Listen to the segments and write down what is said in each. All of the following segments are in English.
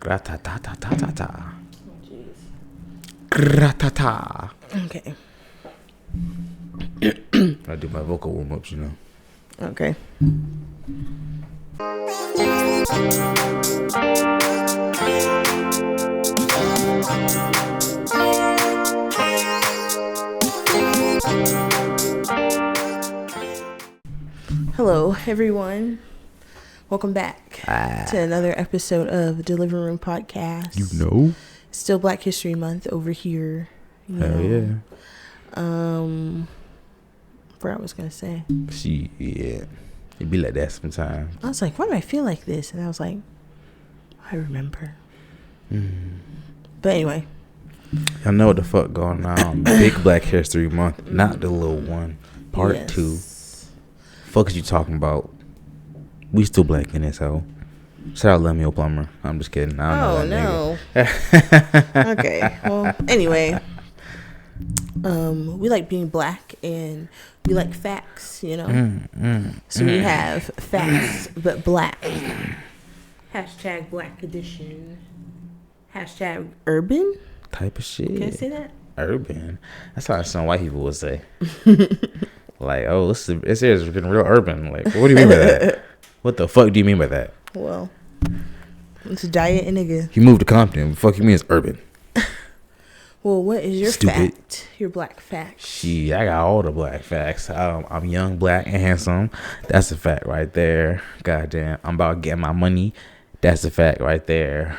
Gratata. Oh, jeez. Gratata. Okay. I do my vocal warm-ups, you know. Okay. Hello, everyone. Welcome back to another episode of the Livin Room Podcast. You know. Still Black History Month over here. Hell yeah. What I was gonna say. Yeah. It be like that sometimes. I was like, why do I feel like this? And I was like, I remember. But anyway. Y'all know what the fuck going on. Big Black History Month, not the little one. Part 2. Fuck is you talking about? We still black in this hoe. Shout out Lemuel Plumber. I'm just kidding. I don't know that no. Okay. Well, anyway. We like being black and we like facts, you know. So we have facts but black. Hashtag Black Edition. Hashtag urban type of shit. Can I say that? Urban. That's how some white people would say. Like, oh, it's getting real urban. Like, what do you mean by that? What the fuck do you mean by that? Well, it's a diet and nigga. You moved to Compton. What the fuck you mean it's urban? Well, what is your fact? Your black fact? Shit, I got all the black facts. I'm young, black, and handsome. That's a fact right there. Goddamn, I'm about getting my money. That's a fact right there.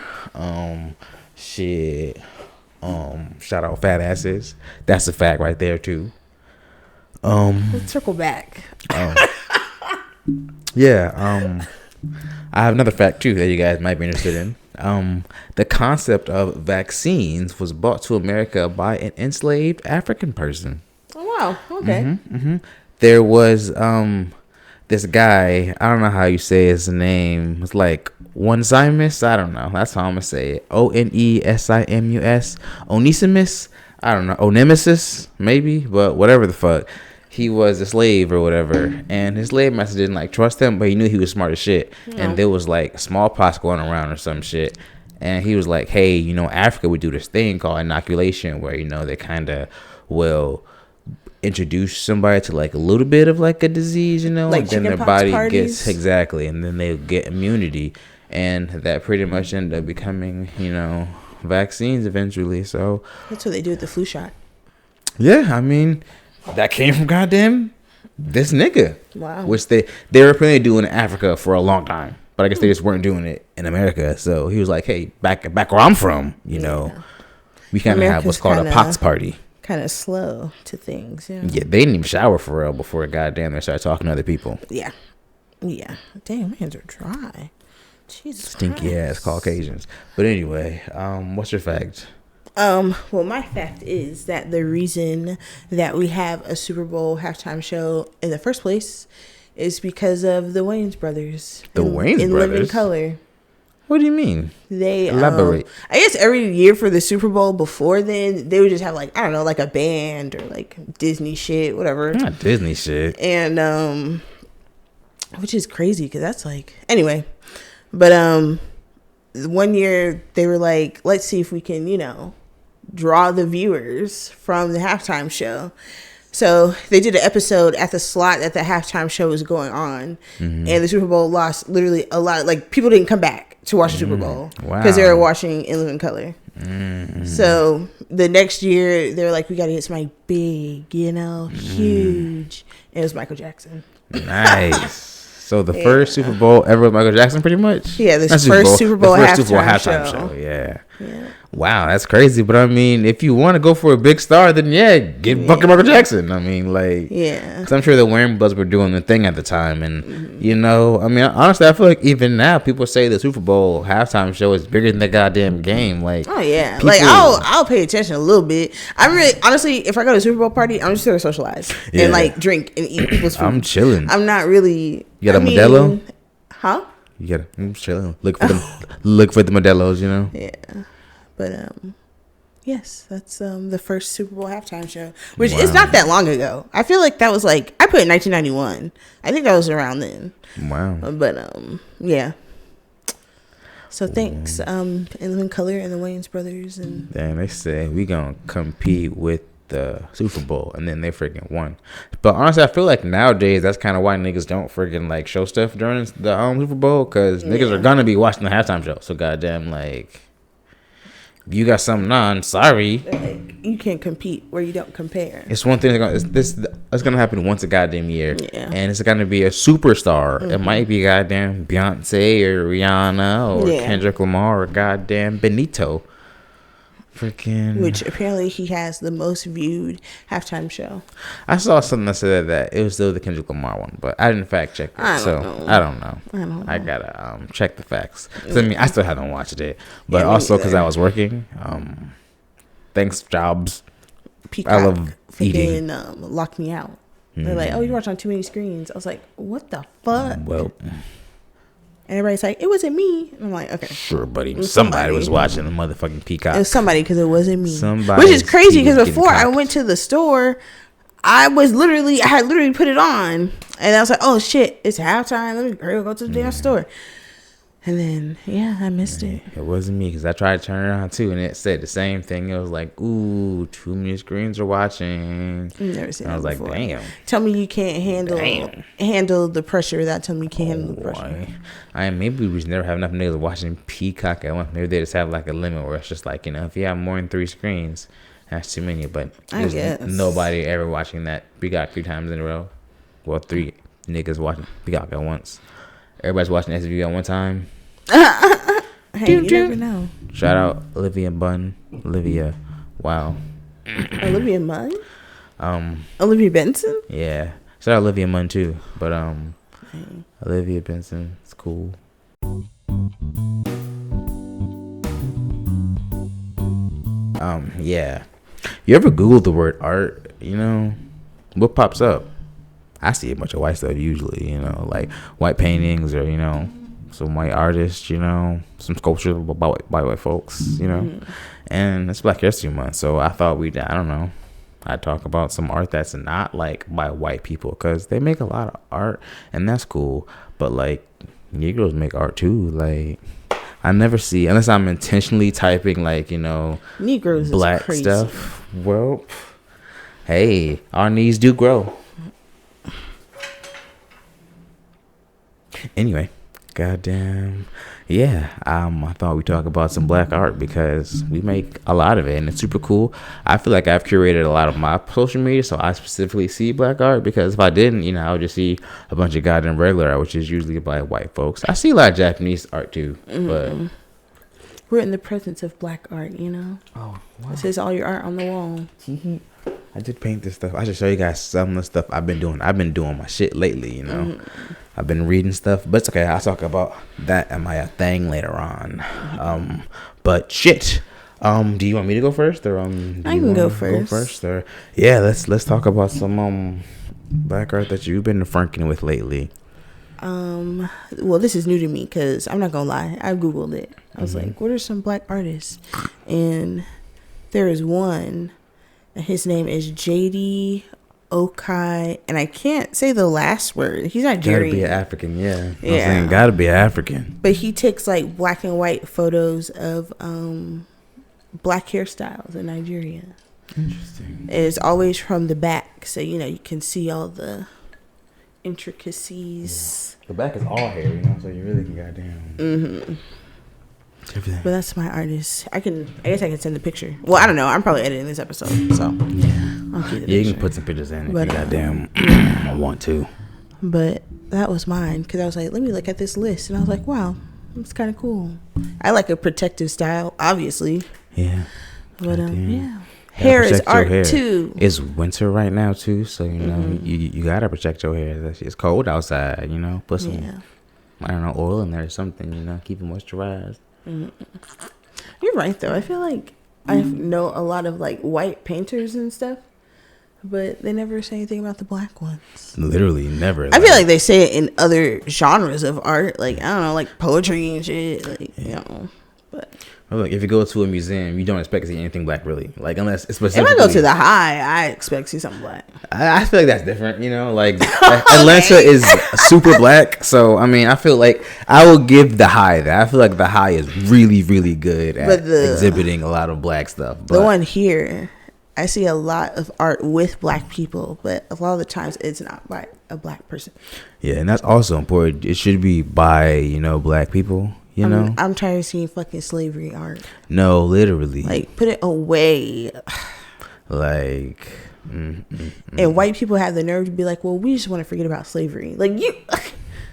Shit. Shout out fat asses. That's a fact right there too. Let's circle back. Yeah. I have another fact too that you guys might be interested in. The concept of vaccines was brought to America by an enslaved African person. Oh wow! Okay. There was this guy. I don't know how you say his name. It's like Onesimus. I don't know. That's how I'm gonna say it. Onesimus. Onesimus. I don't know. Onemesis maybe, but whatever the fuck. He was a slave or whatever, and his slave master didn't like trust him, but he knew he was smart as shit. And there was like smallpox going around or some shit, and he was like, hey, you know, Africa would do this thing called inoculation, where, you know, they kind of will introduce somebody to like a little bit of like a disease, you know, like and then their body parties. gets and then they get immunity, and that pretty much ended up becoming, you know, vaccines eventually. So that's what they do with the flu shot. Yeah, I mean, that came from goddamn this nigga. Wow. Which they were planning to do in Africa for a long time, but I guess they just weren't doing it in America. So he was like, hey, back where I'm from, you know, we kind of have what's called a pox party. Kind of slow to things. Yeah, they didn't even shower for real before goddamn they started talking to other people. Yeah. Damn, my hands are dry. Jesus Stinky Christ. ass Caucasians. But anyway, what's your fact? Well, my fact is that the reason that we have a Super Bowl halftime show in the first place is because of the Wayans brothers. In Livin Brothers? Color. What do you mean? They elaborate. I guess every year for the Super Bowl before then, they would just have like, I don't know, like a band or like Disney shit, whatever. Not Disney shit. And which is crazy because that's like, anyway. But 1 year they were like, let's see if we can, you know, draw the viewers from the halftime show. So they did an episode at the slot that the halftime show was going on, and the Super Bowl lost literally a lot. Like, people didn't come back to watch the Super Bowl because they were watching in Livin Color. So the next year they were like, we got to get somebody big, you know, huge. And it was Michael Jackson. Nice. So the first Super Bowl ever with Michael Jackson, pretty much. Yeah, this first Super Bowl halftime show. Yeah. Wow, that's crazy. But I mean, if you want to go for a big star, then get fucking Michael Jackson. I mean, like, because I'm sure the Warren Brothers were doing the thing at the time, and you know, I mean, honestly, I feel like even now people say the Super Bowl halftime show is bigger than the goddamn game. Like, oh yeah, like I'll pay attention a little bit. I'm really, honestly, if I go to a Super Bowl party, I'm just gonna socialize and like drink and eat people's food. I'm chilling. I'm not really. You got a Modelo? Huh? I'm chilling. Look for the Modelos, you know. Yeah. But yes, that's the first Super Bowl halftime show, which is not that long ago. I feel like that was like, I put in 1991. I think that was around then. Wow. But yeah. So thanks, in Living Color and the Wayans brothers, and Damn, they said we gonna compete with the Super Bowl, and then they freaking won. But honestly, I feel like nowadays that's kind of why niggas don't freaking like show stuff during the Super Bowl, because niggas are gonna be watching the halftime show. So goddamn, like, if you got something on, sorry, like, you can't compete where you don't compare. it's one thing. It's gonna happen once a goddamn year, and it's gonna be a superstar. It might be goddamn Beyonce or Rihanna or Kendrick Lamar or goddamn Benito. Freaking, which apparently he has the most viewed halftime show. I saw something that said that it was still the Kendrick Lamar one, but I didn't fact check it, I don't know. I gotta check the facts. I mean, I still haven't watched it, but also because I was working. Thanks, jobs. Peacock I love eating. Locked me out. They're like, "Oh, you watch on too many screens." I was like, "What the fuck?" Well. And everybody's like, "It wasn't me." And I'm like, "Okay, sure, buddy. Somebody was watching the motherfucking Peacock. It was somebody, because it wasn't me." Somebody, which is crazy, because before I went to the store, I had literally put it on, and I was like, "Oh shit, it's halftime. Let me go to the damn store." And then I missed it. It wasn't me, because I tried to turn it on too, and it said the same thing. It was like, "Ooh, too many screens are watching." Never seen. I was like, before. "Damn." Tell me you can't handle the pressure without telling me you can't handle the pressure. Maybe we just never have enough niggas watching Peacock at once. Maybe they just have like a limit where it's just like, if you have more than 3 screens, that's too many. But I guess nobody ever watching that Peacock 3 times in a row. Well, 3 niggas watching Peacock at once. Everybody's watching SVU at one time. Hey, you never know. Shout out Olivia Bunn. Olivia. Wow. Olivia Munn? Olivia Benson? Yeah. Shout out Olivia Munn too. But Olivia Benson, it's cool. Yeah. You ever Google the word art, what pops up? I see a bunch of white stuff usually, like white paintings or, some white artists, some sculptures by white folks, and it's Black History Month. So I thought I'd talk about some art that's not like by white people, because they make a lot of art and that's cool. But like Negroes make art too. Like I never see, unless I'm intentionally typing like, Negroes black is crazy stuff. Well, hey, our needs do grow. Anyway, goddamn, yeah. I thought we'd talk about some black art, because we make a lot of it and it's super cool. I feel like I've curated a lot of my social media, so I specifically see black art, because if I didn't, I would just see a bunch of goddamn regular art, which is usually by white folks. I see a lot of Japanese art too, but we're in the presence of black art, Oh, wow. This is all your art on the wall. I did paint this stuff. I should show you guys some of the stuff I've been doing. I've been doing my shit lately, I've been reading stuff, but it's okay. I'll talk about that and my thing later on. But shit. Do you want me to go first, or I can go first. Or yeah, let's talk about some black art that you've been franking with lately. Well, this is new to me, because I'm not gonna lie, I googled it. I was like, what are some black artists? And there is one. His name is JD Okai, and I can't say the last word. He's Nigerian. Gotta be African, yeah. I'm saying gotta be African. But he takes like black and white photos of black hairstyles in Nigeria. Interesting. And it's always from the back, so you can see all the intricacies. Yeah. The back is all hair, so you really can goddamn. Everything. But that's my artist. I guess I can send the picture. Well, I don't know. I'm probably editing this episode, so yeah. I'll keep the picture. You can put some pictures in if you goddamn want to. But that was mine, because I was like, let me look at this list, and I was like, wow, it's kind of cool. I like a protective style, obviously. Yeah. But yeah. Hair is art too. It's winter right now too, so you gotta protect your hair. It's cold outside, Put some I don't know, oil in there or something, keep it moisturized. You're right though. I feel like I know a lot of like white painters and stuff, but they never say anything about the black ones. Literally never. I feel like they say it in other genres of art, like I don't know, like poetry and shit, like But look, if you go to a museum, you don't expect to see anything black, really. Like, unless it's specifically. If I go to the High, I expect to see something black. I feel like that's different, you know. Like Atlanta is super black, so I mean, I feel like I will give the High that. I feel like the High is really, really good at exhibiting a lot of black stuff. But the one here, I see a lot of art with black people, but a lot of the times it's not by a black person. Yeah, and that's also important. It should be by black people. You know, I'm tired of seeing fucking slavery art. No, literally. Like, put it away. Like, and white people have the nerve to be like, well, we just want to forget about slavery. Like,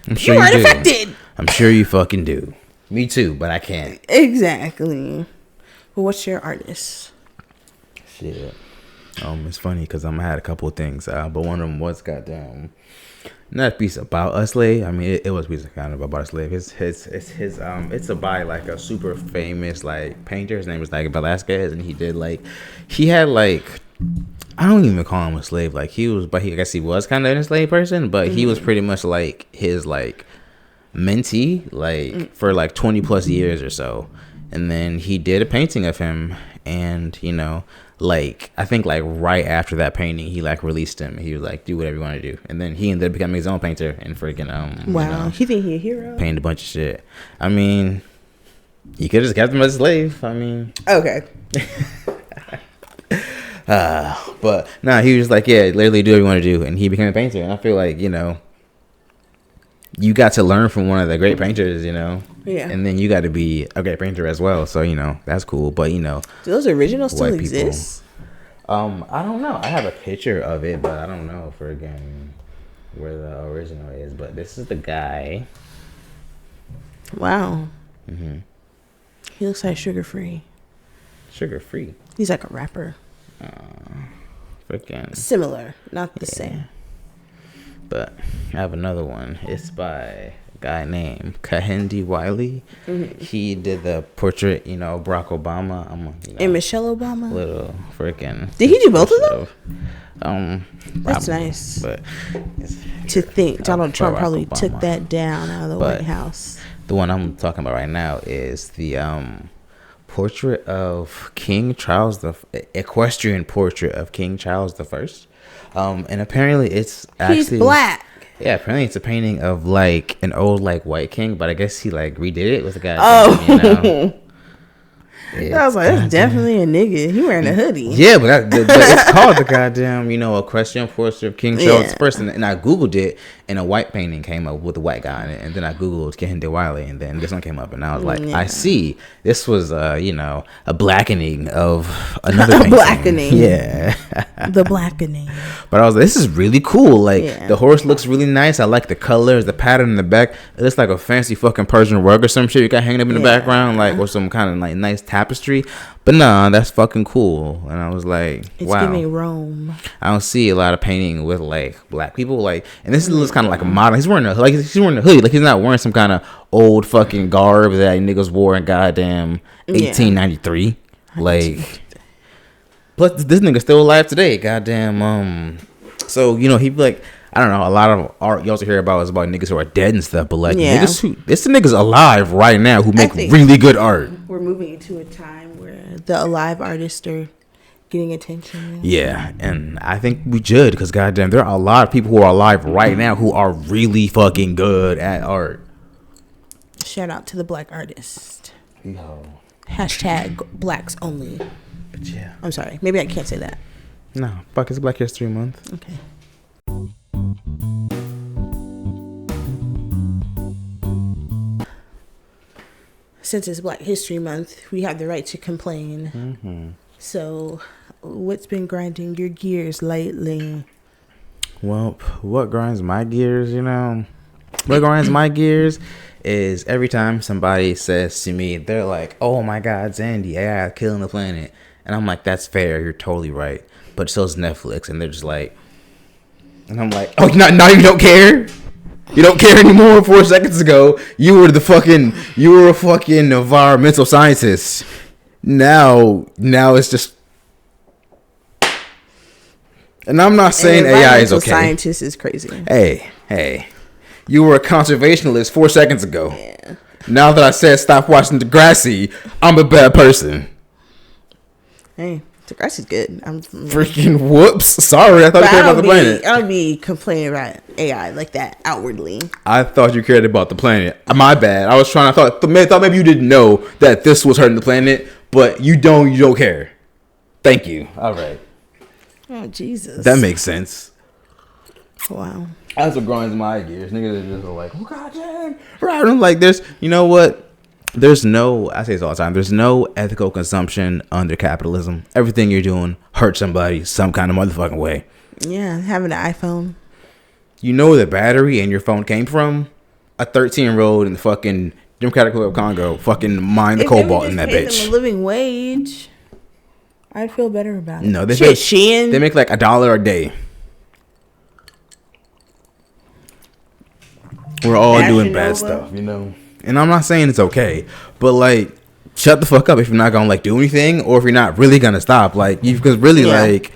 I'm sure you aren't affected. I'm sure you fucking do. Me too, but I can't. Exactly. Well, what's your artist? Shit. It's funny because I had a couple of things, but one of them was goddamn. Not a piece about a slave. I mean, it was a piece of kind of about a slave. It's by like a super famous like painter. His name was like Velasquez, and he had I don't even call him a slave. Like I guess he was kind of an enslaved person, but he was pretty much like his like mentee for like 20 plus years or so. And then he did a painting of him, and I think right after that painting, he released him. He was like, do whatever you want to do. And then he ended up becoming his own painter and freaking wow. He think he a hero? Painted a bunch of shit. I mean, he could have just kept him as a slave. I mean, okay. But nah, he was like, yeah, literally do what you want to do, and he became a painter. And I feel like you got to learn from one of the great painters, Yeah. And then you got to be a great painter as well. So, that's cool. But, do those originals still exist? I don't know. I have a picture of it, but I don't know where the original is. But this is the guy. Wow. Mm-hmm. He looks like Sugar Free. Sugar Free? He's like a rapper. Freaking. Similar, not the same. But I have another one. It's by a guy named Kehinde Wiley. Mm-hmm. He did the portrait, Barack Obama. And Michelle Obama. Little freaking. Did he do both of them? That's probably, nice. But to think Donald Trump probably took that down out of the White House. The one I'm talking about right now is the portrait of King Charles, the equestrian portrait of King Charles I. And apparently it's actually he's black. Yeah, apparently it's a painting of an old white king, but I guess he redid it with a guy. Oh, I was like, that's definitely a nigga. He wearing a hoodie. Yeah, but it's called the goddamn equestrian portrait of King Charles I. And I googled it, and a white painting came up with a white guy in it, and then I googled Kehinde Wiley, and then this one came up, and I was like, I see. This was a blackening of another painting. Blackening. Yeah. The blackening. But I was like, this is really cool. The horse looks really nice. I like the colors, the pattern in the back. It looks like a fancy fucking Persian rug or some shit you got hanging up in the background, or some kind of nice tapestry. But nah, that's fucking cool. And I was like, wow. It's giving Rome. I don't see a lot of painting with black people. And this looks kind of like a model. He's wearing a hoodie. He's not wearing some kind of old fucking garb that niggas wore in goddamn 1893. Plus this nigga still alive today. Goddamn. So he'd be like, I don't know, a lot of art you also hear about is about niggas who are dead and stuff, but it's the niggas alive right now who make really good art. We're moving into a time where the alive artists are getting attention. Yeah, and I think we should, because goddamn, there are a lot of people who are alive right now who are really fucking good at art. Shout out to the black artist. Yo. Hashtag blacks only. But yeah. I'm sorry, maybe I can't say that. No, fuck, it's Black History Month. Okay. Since it's Black History Month, we have the right to complain. Mm-hmm. So, what's been grinding your gears lately? Well, what grinds my gears, What grinds my gears is every time somebody says to me, they're like, oh my God, Zandy, AI killing the planet. And I'm like, that's fair. You're totally right. But so is Netflix. And they're just like, and I'm like, oh, now you don't care? You don't care anymore? 4 seconds ago, you were a fucking environmental scientist. Now it's just, and I'm not saying AI is okay. Scientist is crazy. Hey, you were a conservationist 4 seconds ago. Yeah. Now that I said stop watching Degrassi, I'm a bad person. Hey, Degrassi's good. I'm freaking whoops. Sorry, I thought you cared about the planet. I don't be complaining about AI like that outwardly. I thought you cared about the planet. My bad. I thought maybe you didn't know that this was hurting the planet, but you don't care. Thank you. All right. Oh, Jesus. That makes sense. Wow. That's what grinds my gears. Niggas are just like, oh, goddamn. Right. I'm like, you know what? I say this all the time, there's no ethical consumption under capitalism. Everything you're doing hurts somebody some kind of motherfucking way. Yeah, having an iPhone. You know where the battery in your phone came from? A 13-year-old in the fucking Democratic Republic of Congo fucking mined the cobalt in that bitch. If they them a living wage, I'd feel better about it. No, they make like $1 a day. We're all doing bad stuff, you know? And I'm not saying it's okay, but like, shut the fuck up if you're not gonna like do anything, or if you're not really gonna stop. Like, because really, like,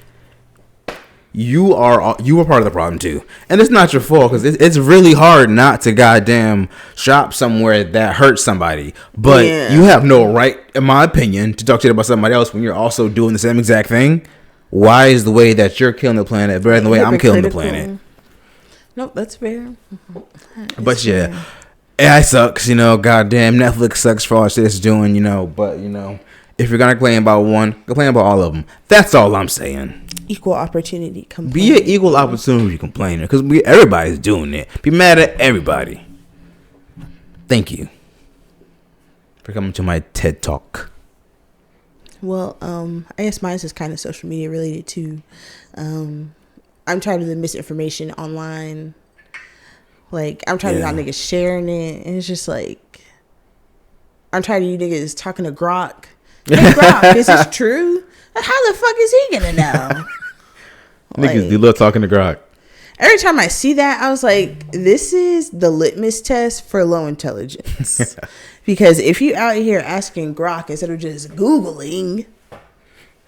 you are part of the problem too, and it's not your fault because it's really hard not to goddamn shop somewhere that hurts somebody. But you have no right, in my opinion, to talk shit about somebody else when you're also doing the same exact thing. Why is the way that you're killing the planet better than the way I'm killing the planet? Nope, that's fair. But yeah. AI sucks, you know, goddamn, Netflix sucks for all shit it's doing, you know, but, you know, if you're gonna complain about one, complain about all of them. That's all I'm saying. Equal opportunity complainer. Be an equal opportunity complainer, because everybody's doing it. Be mad at everybody. Thank you for coming to my TED Talk. Well, I guess mine is kind of social media related too. I'm tired of the misinformation online. Like, I'm tired of y'all niggas sharing it. And it's just like, I'm tired of you niggas talking to Grok. Hey, Grok, is this true? How the fuck is he gonna know? Niggas do love talking to Grok. Every time I see that, I was like, this is the litmus test for low intelligence. Because if you out here asking Grok instead of just Googling,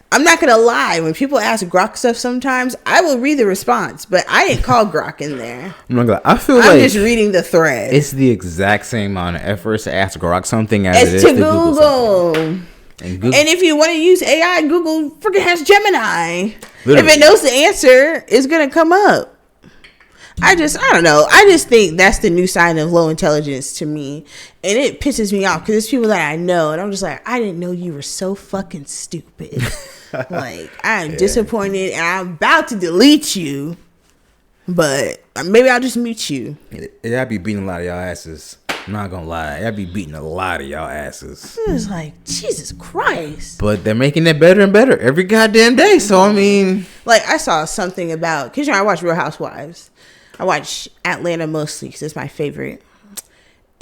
I'm not going to lie. When people ask Grok stuff sometimes, I will read the response. But I didn't call Grok in there. I'm not gonna lie. I'm just reading the thread. It's the exact same amount of effort to ask Grok something as it is to Google. And if you want to use AI, Google freaking has Gemini. Literally. If it knows the answer, it's going to come up. I don't know. I just think that's the new sign of low intelligence to me. And it pisses me off because it's people that I know. And I'm just like, I didn't know you were so fucking stupid. Like, I'm disappointed and I'm about to delete you. But maybe I'll just mute you. I'd be beating a lot of y'all asses. I'm not gonna lie. I'd be beating a lot of y'all asses. It was like, Jesus Christ. But they're making it better and better every goddamn day. So, I mean. Like, I saw something about, because, you know, I watch Real Housewives. I watch Atlanta mostly because it's my favorite.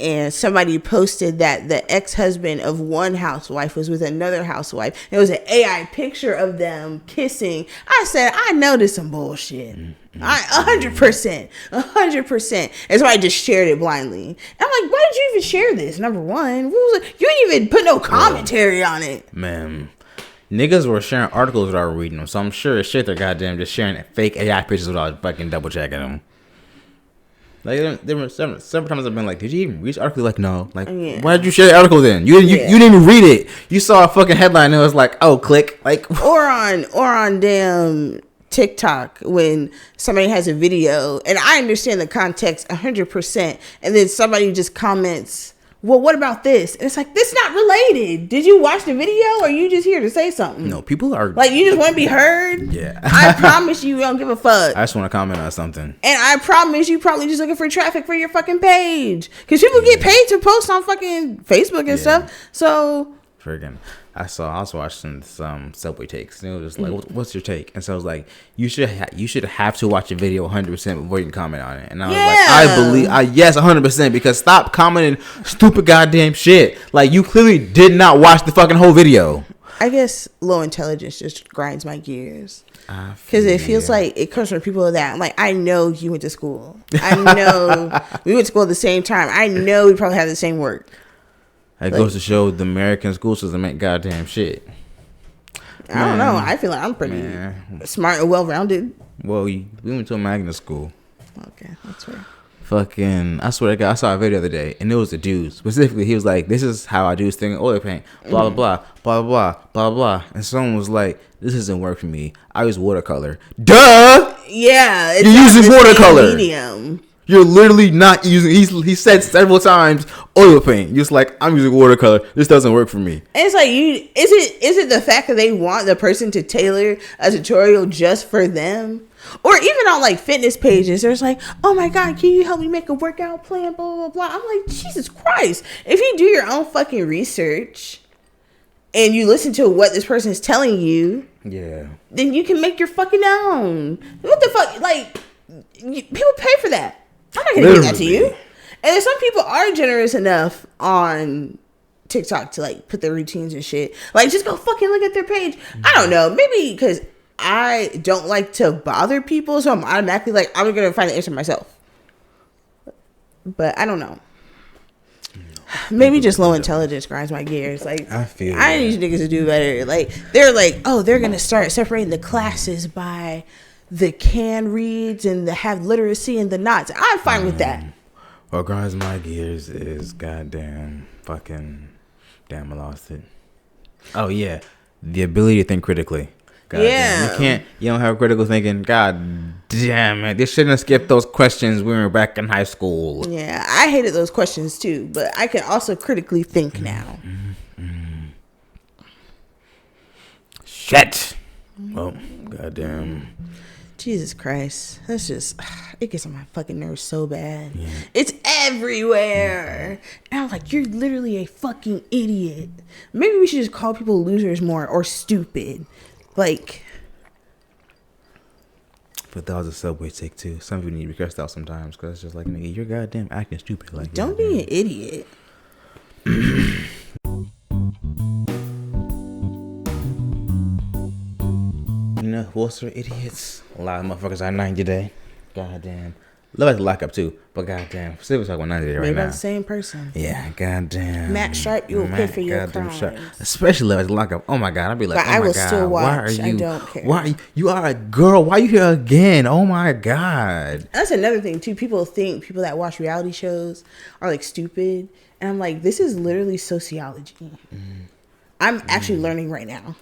And somebody posted that the ex-husband of one housewife was with another housewife. It was an AI picture of them kissing. I said, I know this some bullshit. 100%. And so I just shared it blindly. I'm like, why did you even share this? Number one, you didn't even put no commentary on it. Man, niggas were sharing articles without reading them. So I'm sure as shit they're goddamn just sharing fake AI pictures without fucking double checking them. Like, there were several times I've been like, did you even read the article? Like, no. Like, why did you share the article then? You didn't even read it. You saw a fucking headline and it was like, oh, click. Like, or on damn TikTok when somebody has a video, and I understand the context 100%, and then somebody just comments, well, what about this? And it's like, this not related. Did you watch the video, or are you just here to say something? No, people are like, you just want to be heard. Yeah. I promise you don't give a fuck. I just want to comment on something. And I promise you probably just looking for traffic for your fucking page, because people get paid to post on fucking Facebook and stuff. So friggin', I was watching some Subway takes, and it was just like, what's your take? And so I was like, you should have to watch a video 100% before you can comment on it. And I was like, yes, 100%, because stop commenting stupid goddamn shit. Like, you clearly did not watch the fucking whole video. I guess low intelligence just grinds my gears. Because it feels like it comes from people that, like, I know you went to school. I know we went to school at the same time. I know we probably have the same work. It goes to show the American school system ain't goddamn shit. I don't know. I feel like I'm pretty smart and well-rounded. Well, we went to a magnet school. Okay, that's fair. fucking, I swear to God, I saw a video the other day, and it was a dude specifically. He was like, "This is how I do this thing in oil paint, blah blah blah blah blah blah blah." And someone was like, "This doesn't work for me. I use watercolor." Duh. Yeah, you're using watercolor. Medium. You're literally not using. He said several times oil paint. You're just like, I'm using watercolor. This doesn't work for me. And it's like, is it the fact that they want the person to tailor a tutorial just for them? Or even on like fitness pages, there's like, oh my God, can you help me make a workout plan? Blah, blah, blah. I'm like, Jesus Christ. If you do your own fucking research and you listen to what this person is telling you, yeah, then you can make your fucking own. What the fuck? Like, people pay for that. I'm not going to give that to you. And some people are generous enough on TikTok to like put their routines and shit. Like, just go fucking look at their page. I don't know. Maybe because I don't like to bother people, so I'm automatically like, I'm going to find the answer myself. But I don't know. Maybe just low intelligence grinds my gears. Like, I need niggas to do better. Like, they're like, oh, they're going to start separating the classes by the can reads and the have literacy and the knots. I'm fine with that. What grinds my gears is goddamn fucking damn, I lost it. Oh yeah, the ability to think critically. God damn. You don't have critical thinking. God damn it, they shouldn't have skipped those questions when we were back in high school. Yeah, I hated those questions too, but I can also critically think now. Shit. Well, goddamn. Jesus Christ. That's just, it gets on my fucking nerves so bad. Yeah. It's everywhere. And I'm like, you're literally a fucking idiot. Maybe we should just call people losers more or stupid. Like. But that was a Subway take too. Some people need to be cursed out sometimes because it's just like, nigga, you're goddamn acting stupid. Like, don't be an idiot. You know who else are idiots? A lot of motherfuckers are 90 Day. Goddamn. Love at the Lockup too, but goddamn. Still talking about 90 Day right now. Maybe the same person. Yeah, goddamn. Matt Sharp, you will pay for your crimes. Sharp. Especially Love at the Lockup. Oh my God, I'd be like, but oh I my will God, still watch. Why are you? I don't care. Why you are a girl? Why are you here again? Oh my God. That's another thing too. People think people that watch reality shows are like stupid, and I'm like, this is literally sociology. I'm actually learning right now.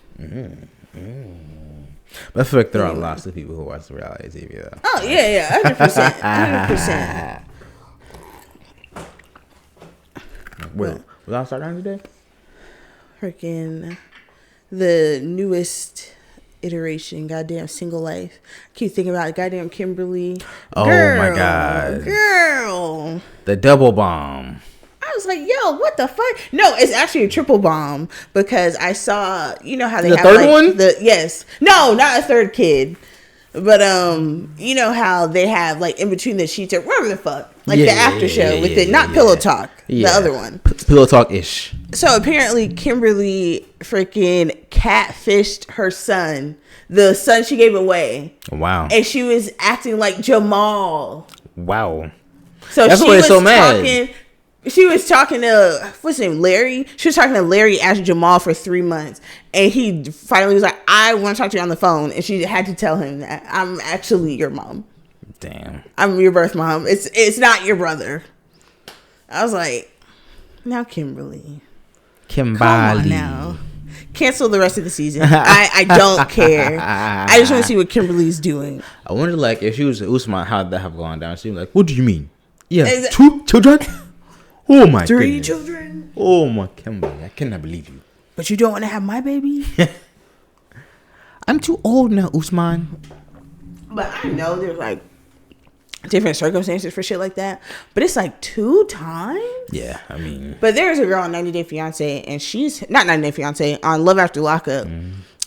But I feel like there are lots of people who watch the reality TV though. Oh yeah, 100%. Wait, was I starting today? Freaking the newest iteration, goddamn Single Life. I keep thinking about goddamn Kimberly. Oh my God, girl, the double bomb. I was like, yo, what the fuck? No, it's actually a triple bomb because I saw, you know how they have third like one? Yes. No, not a third kid. But you know how they have like in between the sheets or whatever the fuck. Like the after show with it, not Pillow Talk. The other one. Pillow Talk ish. So apparently Kimberly freaking catfished her son. The son she gave away. Wow. And she was acting like Jamal. Wow. So that's why so mad. She was talking to, what's his name, Larry? She was talking to Larry as Jamal for 3 months. And he finally was like, I want to talk to you on the phone. And she had to tell him that I'm actually your mom. Damn. I'm your birth mom. It's not your brother. I was like, now Kimberly. Come on now. Cancel the rest of the season. I don't care. I just want to see what Kimberly's doing. I wonder, like, if she was Usman, how'd that have gone down? She was like, what do you mean? Yeah, 2 children? Oh my 3 goodness. children? Oh my Kimberly, I cannot believe you. But you don't want to have my baby? I'm too old now, Usman. But I know there's like different circumstances for shit like that. But it's like 2 times? Yeah, I mean. But there's a girl on 90 Day Fiance, and she's not 90 Day Fiance, on Love After Lockup,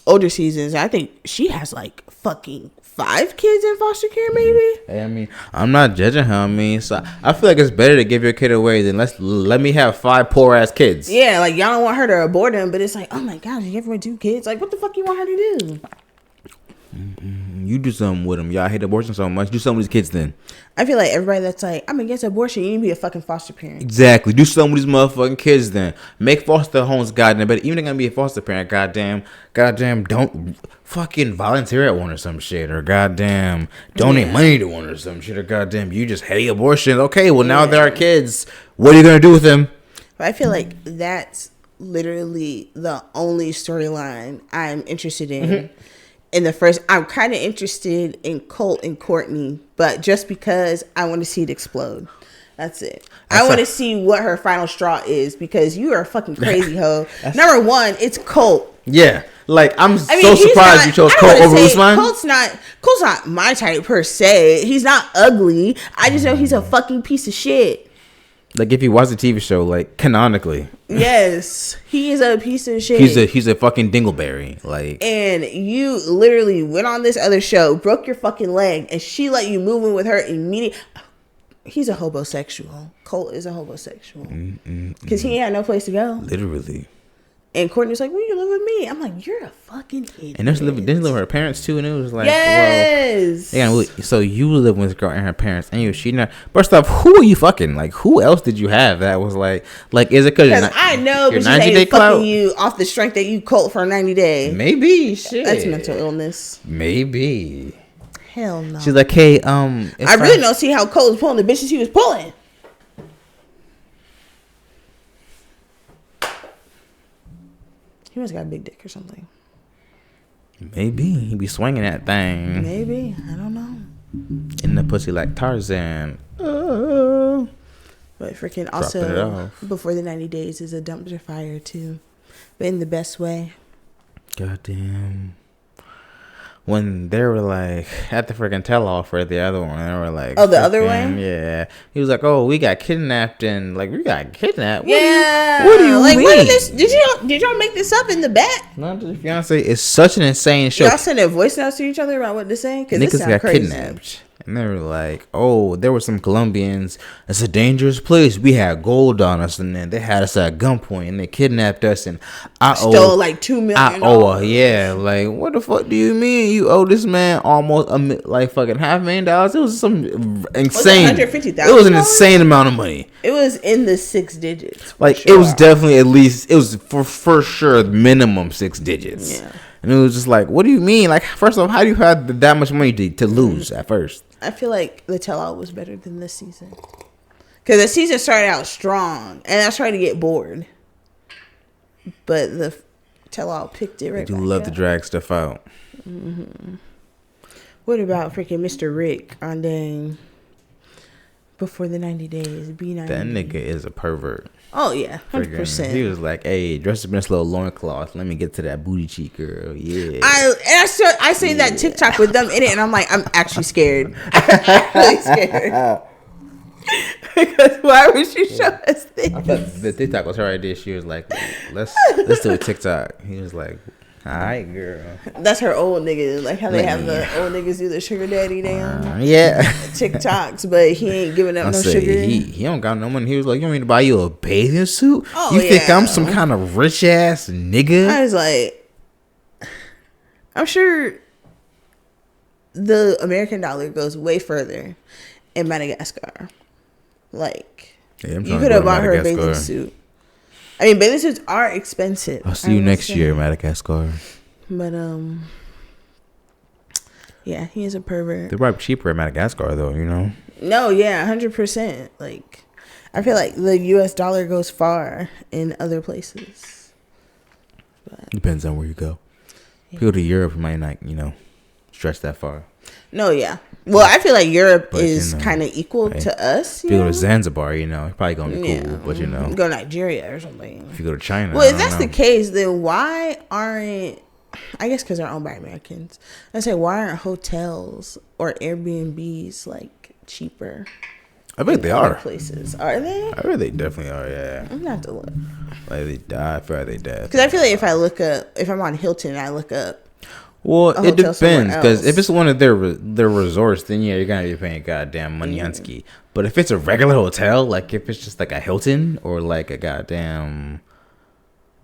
older seasons. I think she has like fucking 5 kids in foster care, maybe. Hey, I mean, I'm not judging her. I mean, so I feel like it's better to give your kid away than let me have 5 poor ass kids. Yeah, like y'all don't want her to abort them, but it's like, oh my gosh, you give her 2 kids? Like, what the fuck you want her to do? You do something with them. Y'all hate abortion so much. Do something with these kids then. I feel like everybody that's like, I'm against abortion, you need to be a fucking foster parent. Exactly. Do something with these motherfucking kids then. Make foster homes goddamn better. Even if they're gonna be a foster parent, goddamn, don't fucking volunteer at one or some shit. Or goddamn donate money to one or some shit. Or goddamn you just hate abortion. Okay, well now there are kids. What are you gonna do with them? But I feel like that's literally the only storyline I'm interested in. Mm-hmm. In the first, I'm kind of interested in Colt and Courtney, but just because I want to see it explode. That's it. I want to see what her final straw is, because you are a fucking crazy hoe. Number one, it's Colt. Yeah. Like, I'm so surprised you chose Colt over Usman. Colt's not my type per se. He's not ugly. I just know he's a fucking piece of shit. Like, if you watch the TV show, like, canonically. Yes. He is a piece of shit. He's a fucking dingleberry. Like. And you literally went on this other show, broke your fucking leg, and she let you move in with her immediately. He's a homosexual. Colt is a homosexual. Because he had no place to go. Literally. And Courtney's like, "Will you live with me?" I'm like, "You're a fucking idiot." And didn't live with her parents too, and it was like, yes. Well, so you live with this girl and her parents, and she not. First off, who are you fucking? Like, who else did you have that was like is it because I know, but she ain't fucking you off the strength that you Colt for 90 days. Maybe shit. That's mental illness. Maybe. Hell no. She's like, hey, I really don't see how Colt was pulling the bitches he was pulling. He must have got a big dick or something. Maybe. He be swinging that thing. Maybe. I don't know. In the pussy like Tarzan. But freaking also, before the 90 days is a dumpster fire too. But in the best way. Goddamn. When they were like at the freaking tell-off for the other one, they were like, "Oh, the other one." Yeah, he was like, "Oh, we got kidnapped," and like, "We got kidnapped." Yeah. What do you like? Mean? Did y'all make this up in the back? Not to the fiance. It's such an insane show. Y'all sending voice notes to each other about what to say, because this sounds crazy. Kidnapped. And they were like, "Oh, there were some Colombians. It's a dangerous place. We had gold on us, and then they had us at gunpoint, and they kidnapped us. And I stole like $2 million. Yeah, like what the fuck do you mean you owe this man almost like fucking $500,000? It was some insane. It was an insane amount of money. It was in the 6 digits. Like sure. It was definitely at least it was for sure minimum 6 digits. Yeah. And it was just like, what do you mean? Like, first off, how do you have that much money to lose at first? I feel like the tell-all was better than this season. Because the season started out strong, and I started to get bored. But the tell-all picked it right back up. You love to drag stuff out. Mm-hmm. What about freaking Mr. Rick on dang before the 90 days? B90. That nigga is a pervert. Oh, yeah. 100%. He was like, hey, dress up in this little loincloth. Let me get to that booty cheek, girl. Yeah. I seen that TikTok with them in it, and I'm like, I'm actually scared. I'm really scared. Because why would you show us this? I thought the TikTok was her idea. She was like, let's do a TikTok. He was like, all right, girl. That's her old nigga. Like how they have the old niggas do the sugar daddy yeah. TikToks, but he ain't giving up no sugar. He don't got no money. He was like, you want me to buy you a bathing suit? Oh, you think I'm some kind of rich ass nigga? I was like, I'm sure the American dollar goes way further in Madagascar. Like, you could have bought her a bathing suit. I mean, bathing suits are expensive. I'll see you next year, Madagascar. But yeah, he is a pervert. They're probably cheaper in Madagascar, though. You know. No, yeah, 100%. Like, I feel like the U.S. dollar goes far in other places. But, depends on where you go. Yeah. If you go to Europe, you might not, stretch that far. No, yeah. Well, I feel like Europe is kind of equal to us. If you go to Zanzibar, it's probably going to be cool. But, go to Nigeria or something. If you go to China. Well, if that's the case, then why aren't, I guess because they're owned by Americans. I say, why aren't hotels or Airbnbs, like, cheaper? I bet they are. Places. Are they? I bet they definitely are, yeah. I'm going to have to look. Like, they die. I feel like they die. Because I feel like if I look up, if I'm on Hilton and I look up, well, it depends, because if it's one of their resorts, then yeah, you're gonna be paying goddamn money on ski. But if it's a regular hotel, like if it's just like a Hilton or like a goddamn,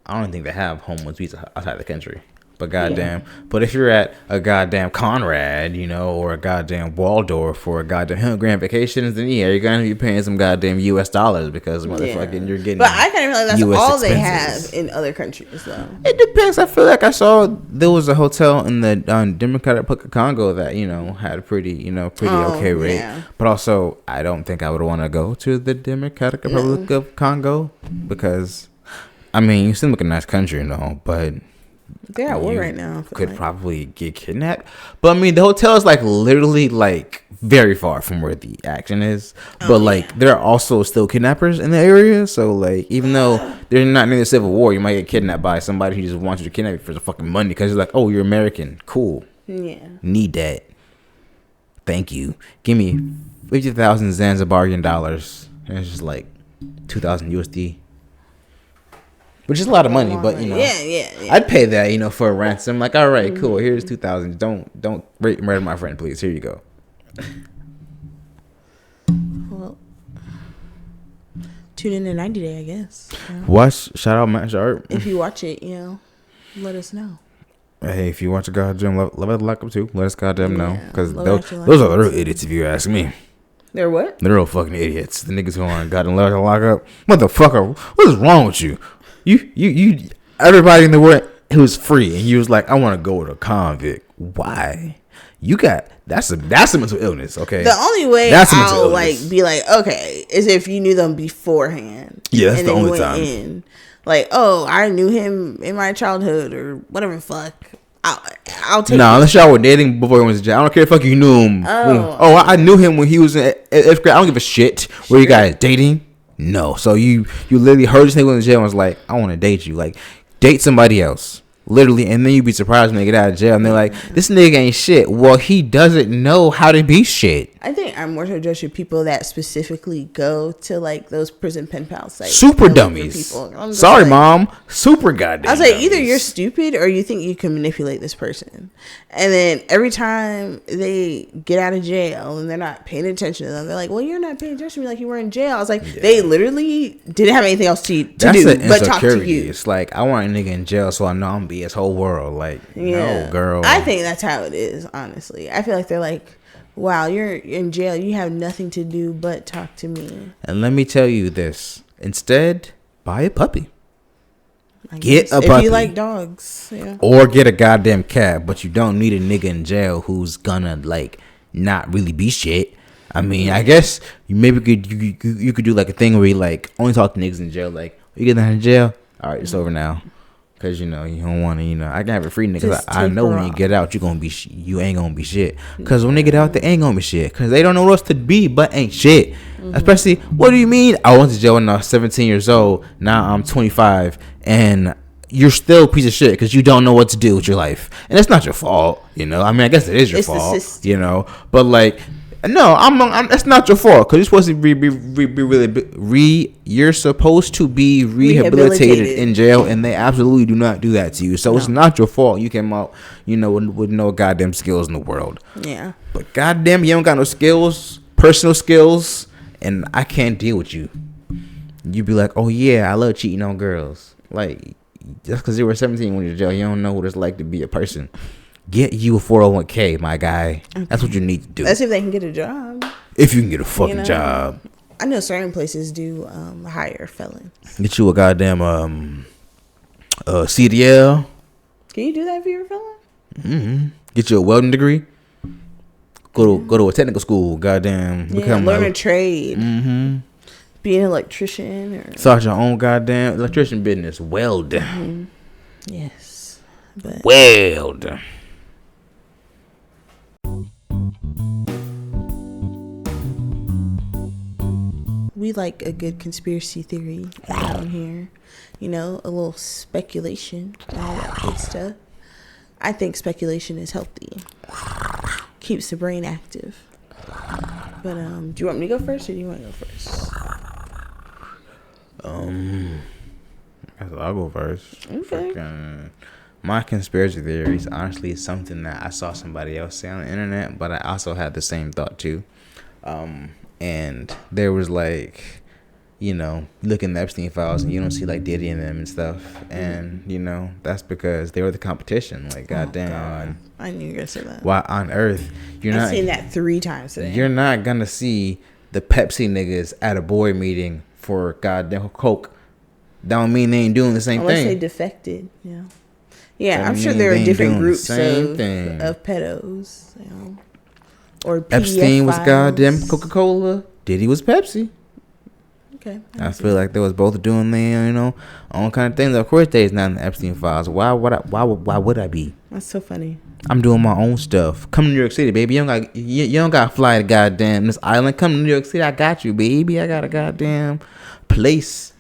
I don't think they have home suites outside the country. But goddamn, but if you're at a goddamn Conrad, you know, or a goddamn Waldorf or a goddamn $100,000 vacations, then yeah, you're gonna be paying some goddamn US dollars because motherfucking you're getting. But I kind of feel like that's US all expenses. they have in other countries, though. It depends. I feel like I saw there was a hotel in the Democratic Republic of Congo that had a pretty okay rate. Yeah. But also, I don't think I would want to go to the Democratic Republic of Congo because, I mean, you seem like a nice country and all, but. They're at war right now. Could probably get kidnapped. But I mean, the hotel is like literally like very far from where the action is. But like there are also still kidnappers in the area. So like even though they're not in the civil war, you might get kidnapped by somebody who just wants you to kidnap you for the fucking money because you're like, oh, you're American. Cool. Yeah. Need that. Thank you. Give me 50,000 Zanzibarian dollars. And it's just like 2,000 USD. Which is a lot of money, but yeah. I'd pay that, for a ransom. Like, all right, cool. Here's 2,000. Don't murder my friend, please. Here you go. Well, tune in to 90 Day, I guess. Shout out Matt Sharp. If you watch it, let us know. Hey, if you watch a goddamn Love It Lockup too, let us goddamn know, because those are the real idiots. If you ask me, they're what? They're real fucking idiots. The niggas who want goddamn Love It Lockup. Motherfucker, what is wrong with you? You everybody in the world who's free and you was like, I want to go to a convict. Why? That's a mental illness, okay? The only way I'll be like, okay, is if you knew them beforehand. Yeah, that's the only time. Like, oh, I knew him in my childhood or whatever the fuck. I'll take unless y'all were dating before he went to jail. I don't care if you knew him. I knew him when he was in 8th grade. I don't give a shit. Were you guys dating? No. So you literally heard this nigga in jail and was like, I want to date you. Like, date somebody else. Literally. And then you'd be surprised when they get out of jail and they're like, this nigga ain't shit. Well, he doesn't know how to be shit. I think I'm more so judging people that specifically go to like those prison pen pal sites. Super dummies. Sorry, mom. Super goddamn. I was like, either you're stupid or you think you can manipulate this person. And then every time they get out of jail and they're not paying attention to them, they're like, well, you're not paying attention to me like you were in jail. I was like, they literally didn't have anything else to do but talk to you. It's like, I want a nigga in jail so I know I'm be his whole world. Like, no, girl. I think that's how it is, honestly. I feel like they're like, wow, you're in jail. You have nothing to do but talk to me. And let me tell you this. Instead, buy a puppy. Get a puppy. If you like dogs. Yeah. Or get a goddamn cat. But you don't need a nigga in jail who's gonna, like, not really be shit. I mean, I guess you could do, like, a thing where you, like, only talk to niggas in jail. Like, you get out of jail? All right, it's over now. Because, you don't want to, I can have a free nigga. I know when you get out, you ain't going to be shit. Because when they get out, they ain't going to be shit. Because they don't know what else to be, but ain't shit. Mm-hmm. Especially, what do you mean? I went to jail when I was 17 years old. Now I'm 25. And you're still a piece of shit because you don't know what to do with your life. And it's not your fault, I mean, I guess it is your fault, But, like, no, that's not your fault because you're supposed to you're supposed to be rehabilitated in jail, and they absolutely do not do that to you. So it's not your fault. You came out, with no goddamn skills in the world. Yeah. But goddamn, you don't got no skills, personal skills, and I can't deal with you. You'd be like, oh yeah, I love cheating on girls. Like, just because you were 17 when you're in jail, you don't know what it's like to be a person. Get you a 401k, my guy. Okay. That's what you need to do. That's if they can get a job. If you can get a fucking job. I know certain places do hire felons. Get you a goddamn CDL. Can you do that if you're a felon? Mm-hmm. Get you a welding degree. Go to a technical school. Goddamn. Learn a trade. Mm-hmm. Be an electrician or start your own goddamn electrician business. Weld. Mm-hmm. Yes. But weld. We like a good conspiracy theory down here. A little speculation and all that good stuff. I think speculation is healthy. Keeps the brain active. But do you want me to go first or do you want to go first? I'll go first. Okay. My conspiracy theory is honestly something that I saw somebody else say on the internet, but I also had the same thought too. And there was like, you know, look in the Epstein files and you don't see like Diddy and them and stuff, and you know that's because they were the competition. Like, goddamn, God. I knew you were gonna say that. Why on earth I've seen that 3 times today. You're not gonna see the Pepsi niggas at a board meeting for goddamn Coke. Don't mean they ain't doing the same Unless thing. Unless they defected, yeah. Yeah, I'm sure there are different groups of pedos, you know. Or PDF Epstein was files. goddamn Coca-Cola. Diddy was Pepsi. Okay. I feel like they was both doing their, you know, own kind of things. Of course, they is not in the Epstein files. Why would I be? That's so funny. I'm doing my own stuff. Come to New York City, baby. You don't got to fly to goddamn this island. Come to New York City. I got you, baby. I got a goddamn place.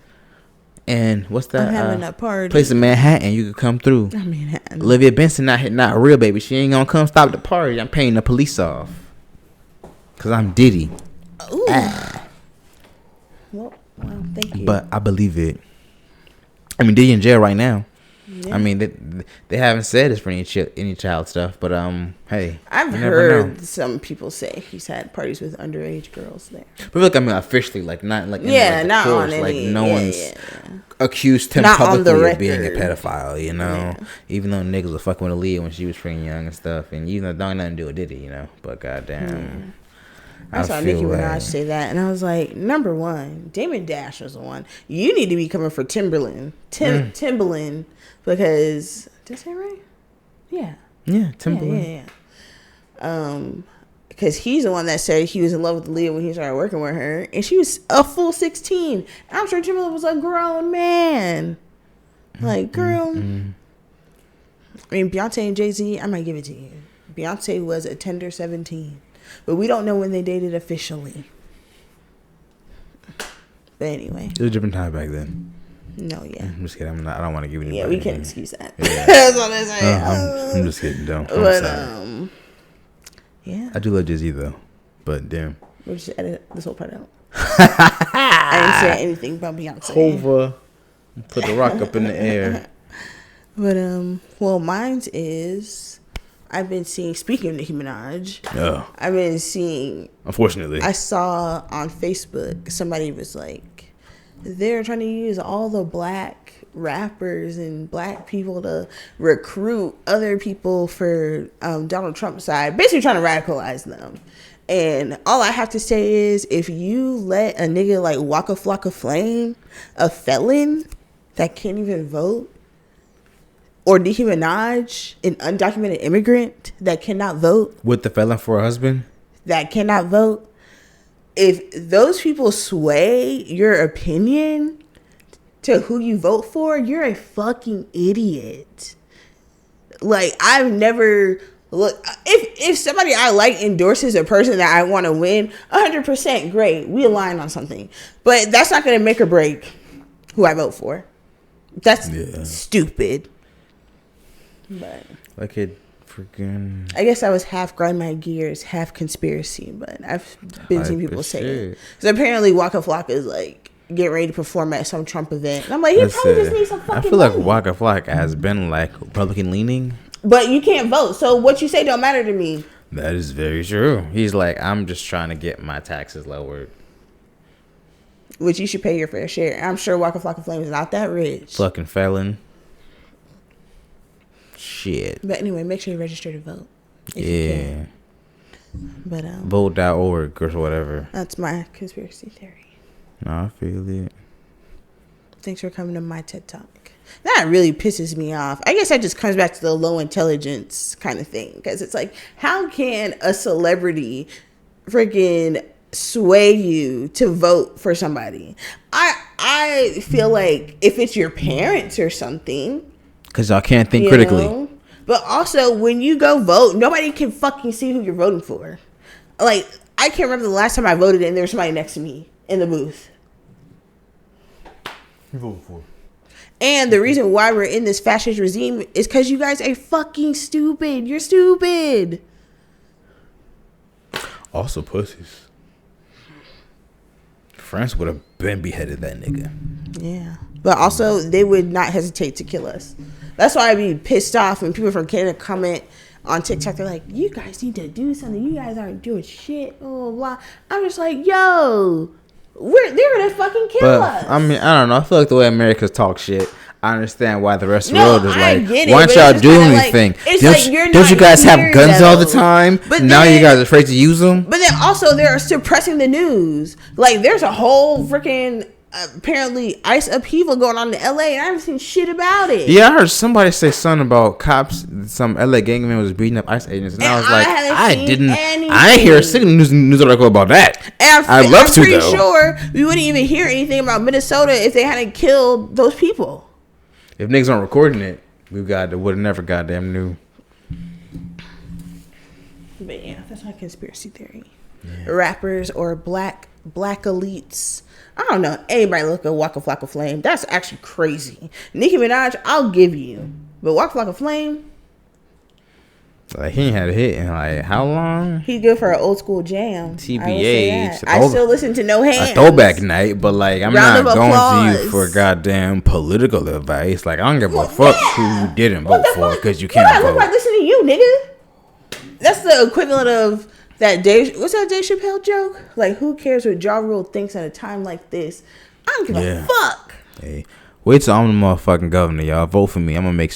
And what's that? I'm having a party. Place in Manhattan. You could come through. Manhattan. Olivia Benson not real, baby. She ain't gonna come stop the party. I'm paying the police off. Cause I'm Diddy. Ooh. Well, thank you. But I believe it. I mean, Diddy in jail right now. Yeah. I mean, they haven't said this for any child stuff, but hey, I've heard some people say he's had parties with underage girls there. But look, I mean, officially, like not like not course, on like any, no one's accused him not publicly of being a pedophile, you know. Yeah. Even though niggas were fucking with Aaliyah when she was freaking young and stuff, and even though don't nothing to do with Diddy, you know. But goddamn. I saw Nicki Minaj say that, and I was like, number one, Damon Dash was the one. You need to be coming for Timberland. Timberland, because, did I say it right? Yeah. Yeah, Timberland. Yeah. Because he's the one that said he was in love with Aaliyah when he started working with her, and she was a full 16. I'm sure Timberland was a grown man. Like, girl. I mean, Beyonce and Jay-Z, I might give it to you. Beyonce was a tender 17. But we don't know when they dated officially. But anyway. It was a different time back then. No, yeah. I'm just kidding. I don't want to give anybody. Yeah, we can't excuse that. Yeah. That's what I'm saying. I'm just kidding. Don't. But, yeah. I do love Jay-Z, though. But, damn. We'll just edit this whole part out. I didn't say anything about Beyonce. Hova. Put the rock up in the air. But, well, mine's is... I've been seeing, speaking of Nicki Minaj, I've been seeing, unfortunately, I saw on Facebook, somebody was like, they're trying to use all the black rappers and black people to recruit other people for Donald Trump's side, basically trying to radicalize them. And all I have to say is, if you let a nigga like Waka Flocka Flame, a felon that can't even vote, or Nicki Minaj, an undocumented immigrant that cannot vote. With the felon for a husband? That cannot vote. If those people sway your opinion to who you vote for, you're a fucking idiot. Like, I've never... Look, if somebody I like endorses a person that I want to win, 100% great. We align on something. But that's not going to make or break who I vote for. That's stupid. But like it freaking, I guess I was half grind my gears, half conspiracy, but I've been seeing people say it. So apparently Waka Flocka is like getting ready to perform at some Trump event. And I'm like, he probably just needs some fucking money. I feel like Waka Flocka has been like Republican leaning. But you can't vote, so what you say don't matter to me. That is very true. He's like, I'm just trying to get my taxes lowered. Which you should pay your fair share. I'm sure Waka Flocka Flame is not that rich. Fucking felon. Shit. But anyway, make sure you register to vote. Yeah. But vote.org or whatever. That's my conspiracy theory. No, I feel it. Thanks for coming to my TED Talk. That really pisses me off. I guess that just comes back to the low intelligence kind of thing. Because it's like, how can a celebrity freaking sway you to vote for somebody? I feel like if it's your parents or something... Because y'all can't think critically. Know? But also, when you go vote, nobody can fucking see who you're voting for. Like, I can't remember the last time I voted and there was somebody next to me in the booth. You voted for? And the reason why we're in this fascist regime is because you guys are fucking stupid. You're stupid. Also pussies. France would have been beheaded that nigga. Yeah. But also, they would not hesitate to kill us. That's why I'd be pissed off when people from Canada comment on TikTok. They're like, you guys need to do something. You guys aren't doing shit. Blah, blah, blah. I'm just like, yo, they're gonna fucking kill us. I mean, I don't know. I feel like the way Americans talk shit, I understand why the rest of the No, world is I like, get it, why don't but y'all it's do just kinda anything? like- it's like you're Don't not you guys have here, guns all the though. time? But now then- you guys are afraid to use them? But then also they're suppressing the news. Like there's a whole freaking apparently ICE upheaval going on in LA, and I haven't seen shit about it. Yeah, I heard somebody say something about cops. Some LA gangman was beating up ICE agents, and I was like, I ain't hear a single news article about that. And I'd love to, pretty though. sure we wouldn't even hear anything about Minnesota if they hadn't killed those people. If niggas aren't recording it, would have never goddamn knew. But yeah, that's my conspiracy theory. Yeah. Rappers or black elites. I don't know. Anybody look at Waka Flocka Flame. That's actually crazy. Nicki Minaj, I'll give you. But Waka Flocka Flame, like, he ain't had a hit in like how long? He's good for an old school jam. TBH. I still listen to No Hands. A throwback night, but like I'm Round not of going applause. to you for goddamn political advice. Like I don't give a fuck who you didn't vote for because you What can't I look vote. like listening to you, nigga? That's the equivalent of that Dave. What's that Dave Chappelle joke? Like, who cares what Ja Rule thinks at a time like this? I don't give a fuck. Hey, wait till I'm the motherfucking governor, y'all. Vote for me. I'm gonna make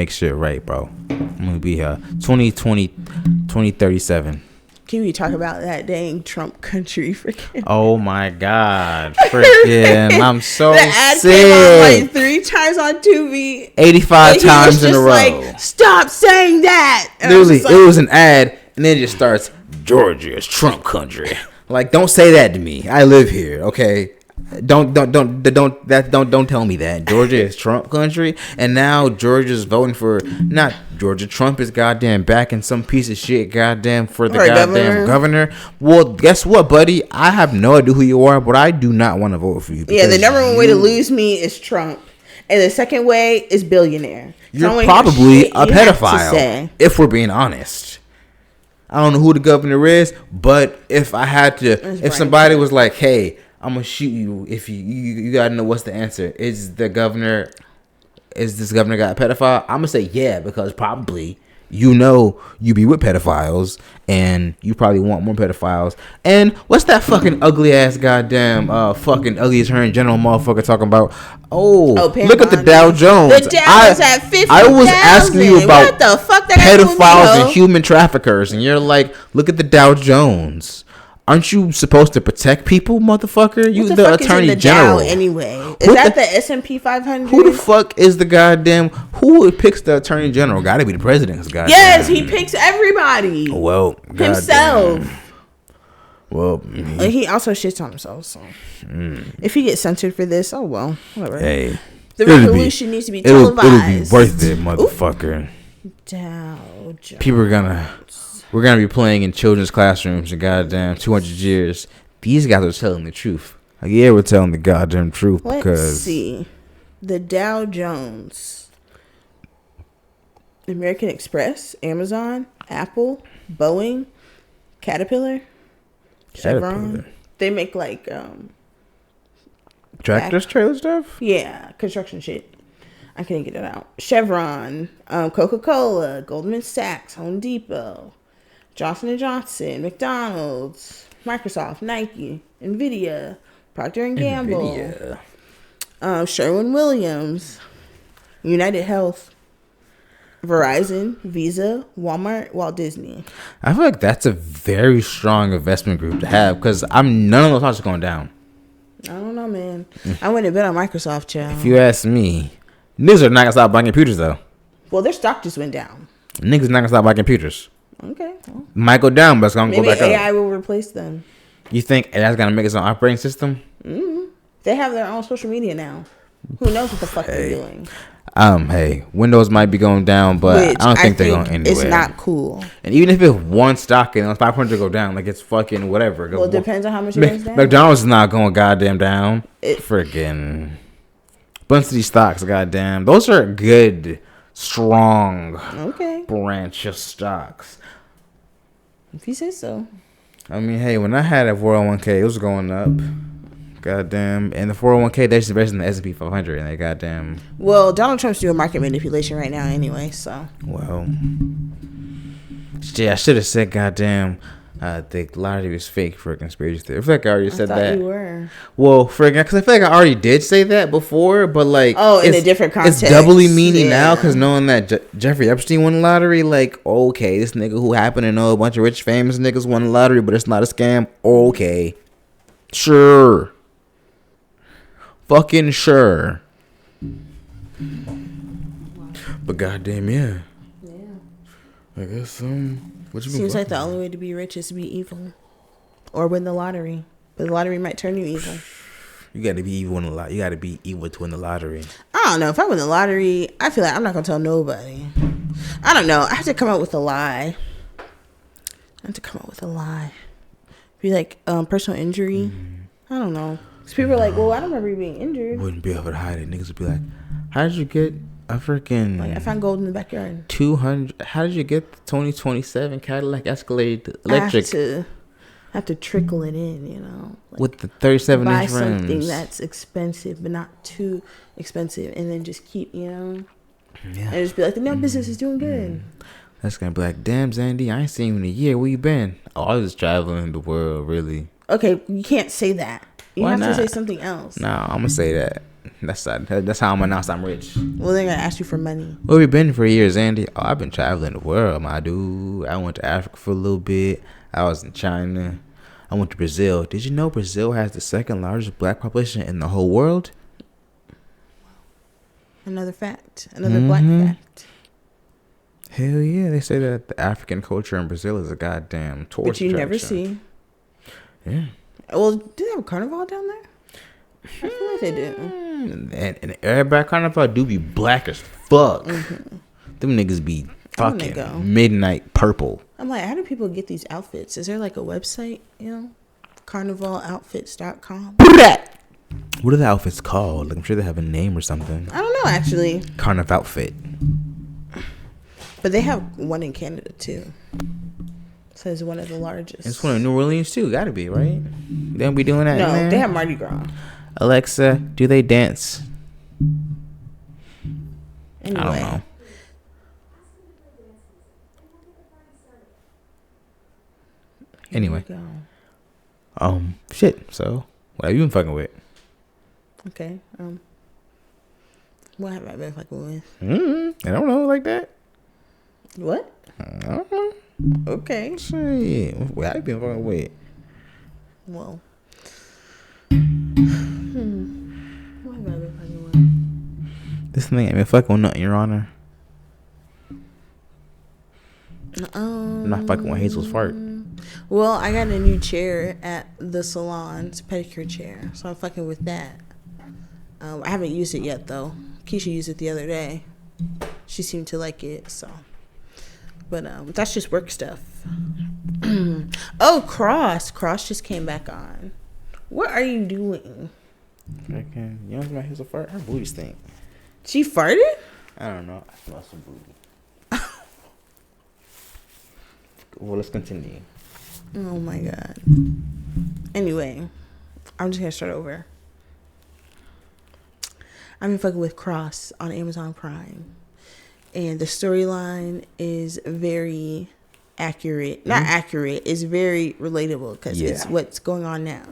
shit right, bro. I'm gonna be here 2037. Can we talk about that dang Trump country freaking? Oh my God, freaking! I'm so the ad sick. came on like 3 times on TV. 85 and times in a row. Like, stop saying that. And Literally, like, it was an ad, and then it just starts. Georgia is Trump country. Like, don't say that to me. I live here, okay? Don't tell me that Georgia is Trump country, and now Georgia's voting for not Georgia. Trump is goddamn backing some piece of shit, goddamn for the goddamn governor. Well, guess what, buddy? I have no idea who you are, but I do not want to vote for you. Yeah, the number one way to lose me is Trump, and the second way is billionaire. You're probably a pedophile, if we're being honest. I don't know who the governor is, but if I had to, if somebody was like, "Hey, I'm gonna shoot you," if you gotta know what's the answer. Is this governor got a pedophile? I'm gonna say yeah, because probably you be with pedophiles and you probably want more pedophiles. And what's that fucking ugly ass goddamn fucking ugly attorney general motherfucker talking about? Look at the Dow Jones. The Dow is at 50,000. I was asking you about what the fuck that pedophiles and human traffickers, and you're like, look at the Dow Jones. Aren't you supposed to protect people, motherfucker? You the attorney general. Dow anyway, is that the S&P 500? Who the fuck is the goddamn? Who picks the attorney general? Got to be the president's goddamn. Yes, he picks everybody. Well, himself. Well, he also shits on himself. So if he gets censored for this, oh well, whatever. Hey, the revolution needs to be televised. It'll be worth it, motherfucker. Dow Jones. People we're gonna be playing in children's classrooms in goddamn 200 years. These guys are telling the truth. Like, yeah, we're telling the goddamn truth. Let's see. The Dow Jones. American Express, Amazon, Apple, Boeing, Caterpillar, Chevron. They make like tractors, trailer stuff. Yeah, construction shit. I couldn't get it out. Chevron, Coca-Cola, Goldman Sachs, Home Depot, Johnson & Johnson, McDonald's, Microsoft, Nike, Nvidia, Procter & Gamble, Sherwin-Williams, United Health, Verizon, Visa, Walmart, Walt Disney. I feel like that's a very strong investment group to have, because none of those stocks are going down. I don't know, man. I wouldn't have been on Microsoft, child. If you ask me, niggas are not gonna stop buying computers though. Well, their stock just went down. Niggas not gonna stop buying computers. Okay. Well, might go down, but it's gonna go back up. Maybe AI will replace them. You think AI's gonna make its own operating system? Mm-hmm. They have their own social media now. Who knows what the fuck they're doing? Hey, Windows might be going down, but I don't think they're going anywhere. It's not cool. And even if it's one stock and 500 go down, like it's fucking whatever. Well, it depends on how much it goes down. McDonald's is not going goddamn down. Freaking bunch of these stocks, goddamn. Those are good, strong branch of stocks. If you say so. I mean, hey, when I had a 401k, it was going up. Goddamn. And the 401k, they're just investing in the S&P 500 and they goddamn. Well, Donald Trump's doing market manipulation right now anyway, so. Well. Yeah, I should have said goddamn I think lottery was fake for a conspiracy theory. I feel like I already said thought that. You were. Well, because I feel like I already did say that before, but like, in a different context. It's doubly meaning now because knowing that Jeffrey Epstein won the lottery, like, okay, this nigga who happened to know a bunch of rich, famous niggas won the lottery, but it's not a scam. Okay, sure, fucking sure. But goddamn, yeah. I guess what you seems like the only way to be rich is to be evil, or win the lottery. But the lottery might turn you evil. You got to be evil in the lot. You got to be evil to win the lottery. I don't know. If I win the lottery, I feel like I'm not gonna tell nobody. I don't know. I have to come up with a lie. Be like personal injury. I don't know. Because people are like, well, I don't remember you being injured. Wouldn't be able to hide it. Niggas would be like, how did you get a freaking... Like, I found gold in the backyard. 200... How did you get the 2027 Cadillac Escalade electric? I have to trickle it in, you know. Like, with the 37-inch rims. Buy something that's expensive, but not too expensive. And then just keep, you know. Yeah. And just be like, the business is doing good. That's going to be like, damn, Zandy, I ain't seen you in a year. Where you been? Oh, I was traveling the world, really. Okay, you can't say that. You Why have not? to say something else. No, I'm going to say that. That's how I'm announced I'm rich. Well, they're going to ask you for money. Where you been for years, Andy? Oh, I've been traveling the world, my dude. I went to Africa for a little bit. I was in China. I went to Brazil. Did you know Brazil has the second largest black population in the whole world? Another fact. Another black fact. Hell yeah. They say that the African culture in Brazil is a goddamn tourist But you attraction. never see. Yeah. Well, do they have a carnival down there? I feel like they do. And everybody carnival do be black as fuck. Them niggas be fucking midnight purple. I'm like, how do people get these outfits? Is there like a website, you know? Carnivaloutfits.com. What are the outfits called? Like, I'm sure they have a name or something. I don't know, actually. Carnival outfit. But they have one in Canada, too. So it's one of the largest. It's one in New Orleans, too. Gotta be, right? They don't be doing that. No, they have Mardi Gras. Alexa, do they dance? Anyway. I don't know. Anyway. Shit. So, what have you been fucking with? Okay. What have I been fucking with? I don't know, like that. What? I don't know. Okay. Shit. What have you been fucking with? Well. What have I been fucking with? This thing ain't been fucking with nothing, Your Honor. I'm not fucking with Hazel's fart. Well, I got a new chair at the salon. It's a pedicure chair. So I'm fucking with that. I haven't used it yet, though. Keisha used it the other day. She seemed to like it, so. But that's just work stuff. Oh, Cross. Cross just came back on. What are you doing? Okay. You know my Hazel fart? Her booty stink. She farted? I don't know. I smell some booty. Well, let's continue. Oh my god. Anyway, I'm just gonna start over. I've been fucking with Cross on Amazon Prime, and the storyline is very accurate. Not accurate. It's very relatable because it's what's going on now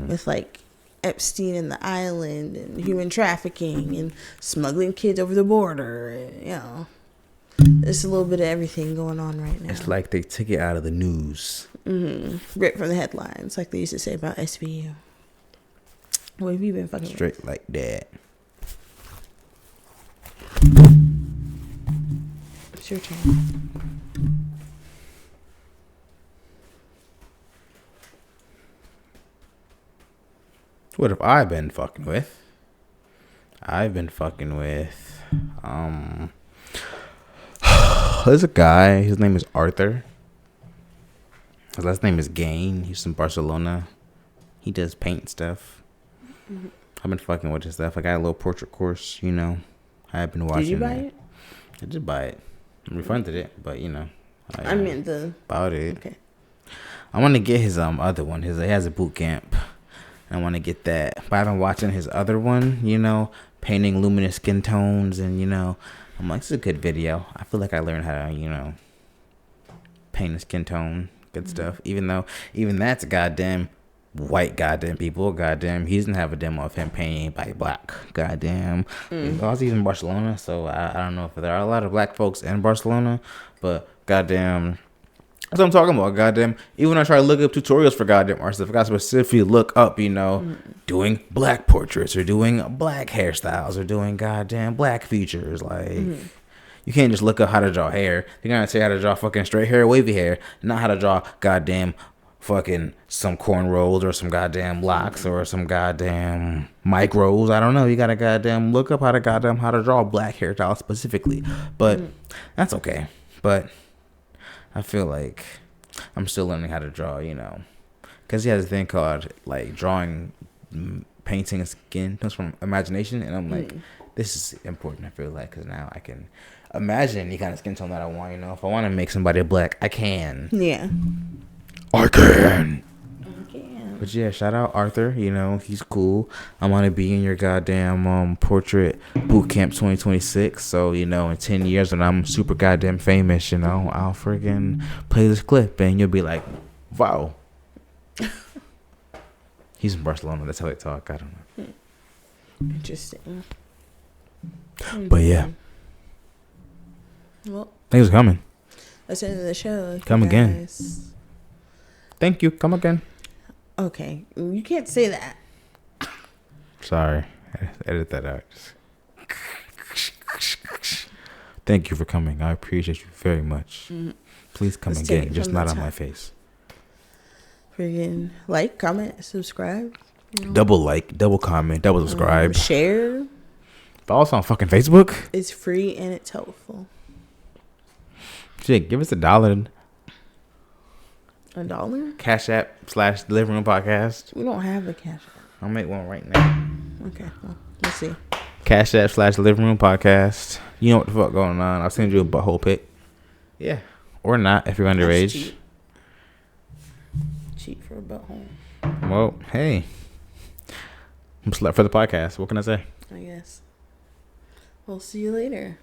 with like Epstein and the island and human trafficking and smuggling kids over the border. And, you know, there's a little bit of everything going on right now. It's like they took it out of the news. Ripped from the headlines, like they used to say about SVU. What have you been fucking straight with? Like that? It's your turn. What have I been fucking with? I've been fucking with there's a guy, his name is Arthur. His last name is Gain. He's from Barcelona. He does paint stuff. I've been fucking with his stuff. I got a little portrait course, you know. I've been watching. Did you buy it? I did buy it. I refunded it, but you know. I meant the bought it. Okay. I want to get his other one. He has a boot camp. I want to get that. But I've been watching his other one, you know, painting luminous skin tones, and you know, I'm like, it's a good video. I feel like I learned how to, you know, paint a skin tone good stuff. Even though even that's goddamn white goddamn people. Goddamn, he doesn't have a demo of him painting by black. Goddamn. Also, he's in Barcelona, so I don't know if there are a lot of black folks in Barcelona, but goddamn. That's what I'm talking about, goddamn. Even when I try to look up tutorials for goddamn art stuff, I got specifically look up, doing black portraits or doing black hairstyles or doing goddamn black features. Like, you can't just look up how to draw hair. You're gonna say how to draw fucking straight hair, wavy hair, not how to draw goddamn fucking some cornrows or some goddamn locks or some goddamn micros. I don't know. You gotta goddamn look up how to draw black hairstyle specifically. But that's okay. But I feel like I'm still learning how to draw, because he has a thing called like drawing, painting skin comes from imagination, and I'm like, this is important. I feel like because now I can imagine the kind of skin tone that I want. If I want to make somebody black, I can. Yeah. I can. But yeah, shout out Arthur. He's cool. I'm gonna be in your goddamn portrait boot camp 2026. So in 10 years when I'm super goddamn famous, I'll friggin' play this clip and you'll be like, wow. He's in Barcelona. That's how they talk. I don't know. Interesting. But yeah. Well, thanks for coming. That's the end of the show. Come again. Thank you. Come again. Okay, you can't say that. Sorry, edit that out. Thank you for coming. I appreciate you very much. Please come again, just not on my face. Friggin' like, comment, subscribe. Double like, double comment, double subscribe. Share. Follow us on fucking Facebook. It's free and it's helpful. Shit, give us $1. $1? Cash App / Livin Podcast. We don't have a Cash App. I'll make one right now. Okay, well, let's see. Cash App / Livin Podcast. You know what the fuck going on. I'll send you a butthole pic. Yeah. Or not if you're underage. Cheap for a butthole. Well, hey. I'm slut for the podcast. What can I say? I guess. We'll see you later.